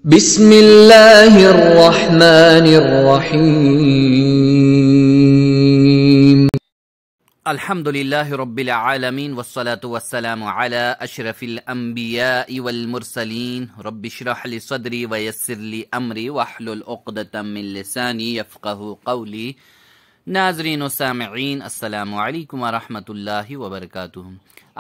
بسم اللہ الرحمن الرحیم الحمدللہ رب العالمین والصلاة والسلام علی اشرف الانبیاء والمرسلین رب اشرح لی صدری ویسر لی امری واحلل عقدۃ من لسانی یفقہوا قولی۔ ناظرین و سامعین السلام علیکم ورحمۃ اللہ وبرکاتہ۔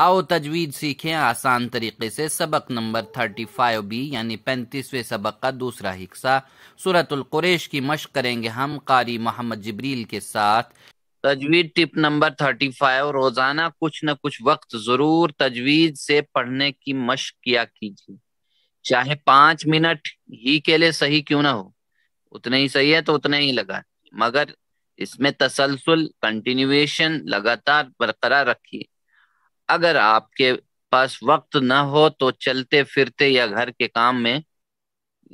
آؤ تجوید سیکھیں آسان طریقے سے۔ سبق نمبر 35B یعنی 35ویں سبق کا دوسرا حصہ سورۃ القریش کی مشق کریں گے ہم قاری محمد جبریل کے ساتھ۔ تجوید ٹپ نمبر 35، روزانہ کچھ نہ کچھ وقت ضرور تجوید سے پڑھنے کی مشق کیا کیجیے، چاہے 5 منٹ ہی کے لیے صحیح کیوں نہ ہو، اتنے ہی صحیح ہے تو اتنے ہی لگا، مگر اس میں تسلسل کنٹینیویشن لگاتار برقرار رکھیے۔ اگر آپ کے پاس وقت نہ ہو تو چلتے پھرتے یا گھر کے کام میں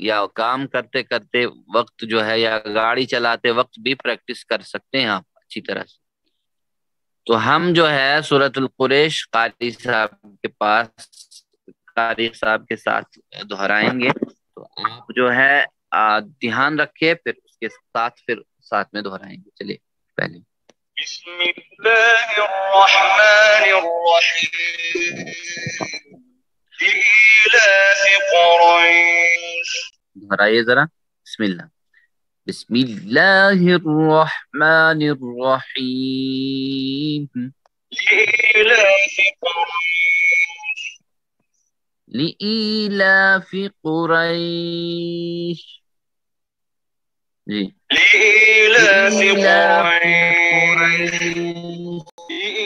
یا کام کرتے کرتے وقت جو ہے یا گاڑی چلاتے وقت بھی پریکٹس کر سکتے ہیں آپ اچھی طرح سے۔ تو ہم جو ہے سورۃ القریش قاری صاحب کے ساتھ دہرائیں گے، تو آپ جو ہے دھیان رکھیے، پھر اس کے ساتھ میں دہرائیں گے۔ چلیے پہلے بسم اللہ الرحمن الرحیم لإیلاف قریش۔ دہرائیے ذرا، بسم اللہ۔ بسم اللہ الرحمن الرحیم لإیلاف قریش لإیلاف قریش، جی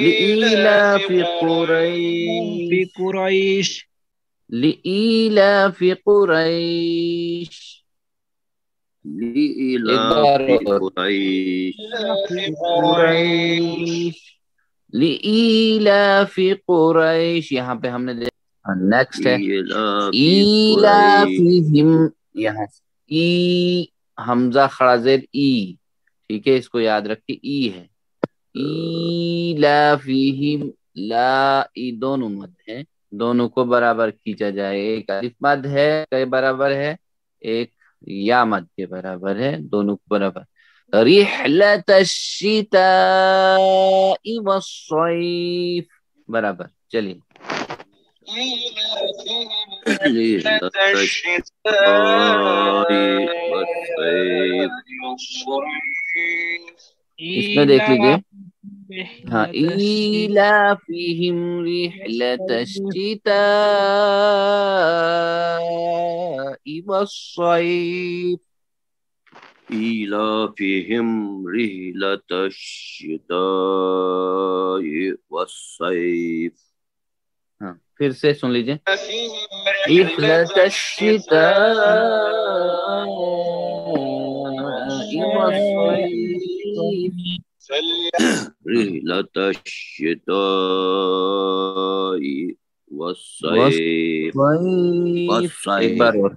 لإیلاف لإیلاف قریش لإیلاف قریش لإیلاف قریش۔ یہاں پہ ہم نے دیکھا نیکسٹ ہے ایلافہم، یہاں سے ای حمزہ خڑا زیر ای، ٹھیک ہے، اس کو یاد رکھیے، ای ہے۔ ایلافہم، لا ای دونوں مد ہیں، دونوں کو برابر کھینچا جائے، ایک الف مد ہے کے برابر ہے، ایک یا مد کے برابر ہے، دونوں کو برابر۔ رحلۃ الشتاء والصیف برابر۔ چلیے رحلۃ الشتاء والصیف۔ اس میں دیکھ لیجئے، ہاں ایلافہم رحلۃ الشتاء والصیف، إيلافهم رحلة الشتاء والصيف۔ ہاں پھر سے سن لیجئے، رحلۃ الشتاء والصيف، رحلة الشتاء والصيف ایک بار اور،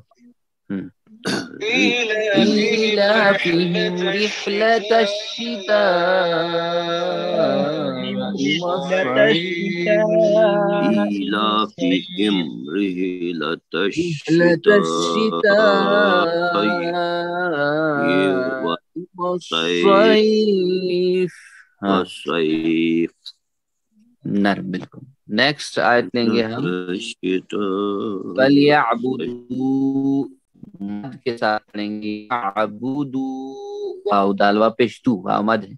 إيلافهم رحلة الشتاء والصيف، إيلافهم رحلة الشتاء والصيف، والصيف۔ نر بالکل۔ نیکسٹ آیت لیں گے ہم، فَلْيَعْبُدُوا، مد کے ساتھ پڑھیں گے، عبودو، واو دالوا پیشتو، واو مد ہے،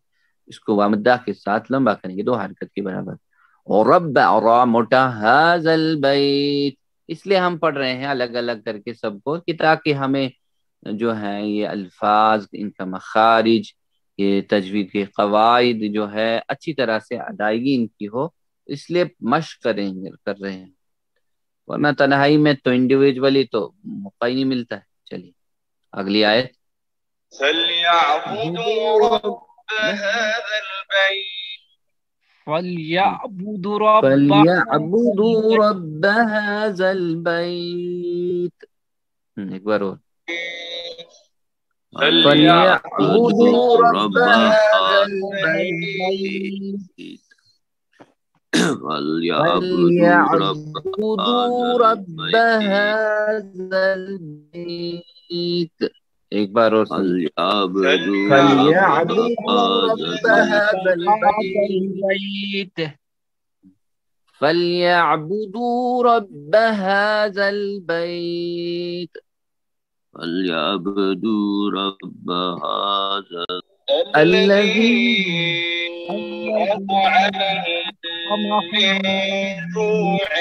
اس کو وامدہ کے ساتھ لمبا کریں گے، 2 حرکت کے برابر۔ اور رب اور موٹا ھذا البیت، اس لیے ہم پڑھ رہے ہیں الگ الگ کر کے سب کو، کہ تاکہ ہمیں جو ہیں یہ الفاظ، ان کا مخارج، یہ تجوید کے قواعد جو ہے اچھی طرح سے ادائیگی ان کی ہو، اس لیے مشق کر رہے ہیں، ورنہ تنہائی میں تو انڈیویجولی تو موقع ہی نہیں ملتا ہے۔ چلیے اگلی آیت، فَلْيَعْبُدُوا رَبَّ هَذَا الْبَيْتِ فَلْيَعْبُدُوا رَبَّ هَذَا الْبَيْتِ، ایک بار اور، فَلْيَعْبُدُوا رَبَّ هَذَا الْبَيْتِ فَلْيَعْبُدُوا رَبَّ هَذَا الْبَيْتِ ایک بار اور فَلْيَعْبُدُوا رَبَّ هَذَا الْبَيْتِ فَلْيَعْبُدُوا رَبَّ هَذَا الْبَيْتِ فَلْيَعْبُدُوا رَبَّ هَذَا الذي أطعمهم من جوع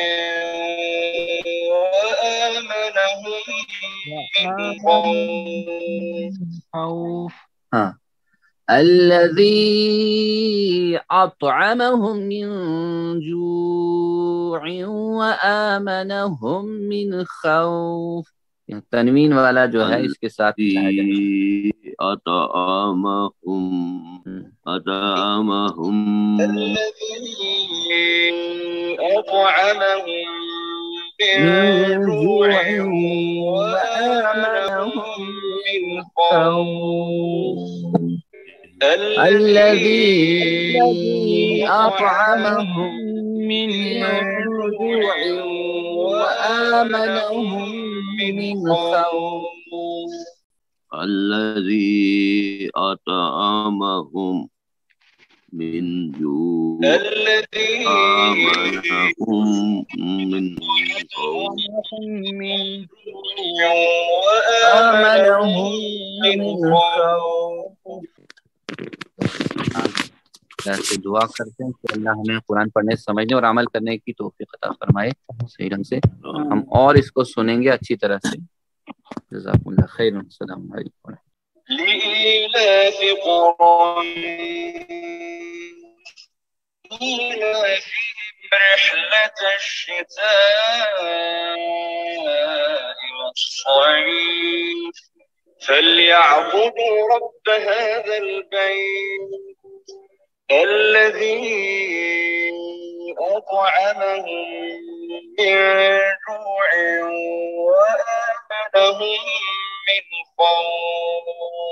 وآمنهم من خوف. الذي أطعمهم من جوع وآمنهم من خوف. تنوین والا جو ہے اس کے ساتھ أطعمهم من جوع وآمنهم من خوف. الذي أطعمهم من جوع وآمنهم من خوف. الذي أطعمهم من جوع وآمنهم من خوف. سے دعا کرتے ہیں کہ اللہ ہمیں قرآن پڑھنے سمجھنے اور عمل کرنے کی توفیق عطا فرمائے صحیح ڈھنگ سے. ہم اور اس کو سنیں گے اچھی طرح سے. جزاکم اللہ خیر. السلام علیکم. لإيلاف قريش إيلافهم رحلة الشتاء والصيف فليعبدوا رب هذا البيت الذي أطعمهم من جوع وآمنهم من خوف.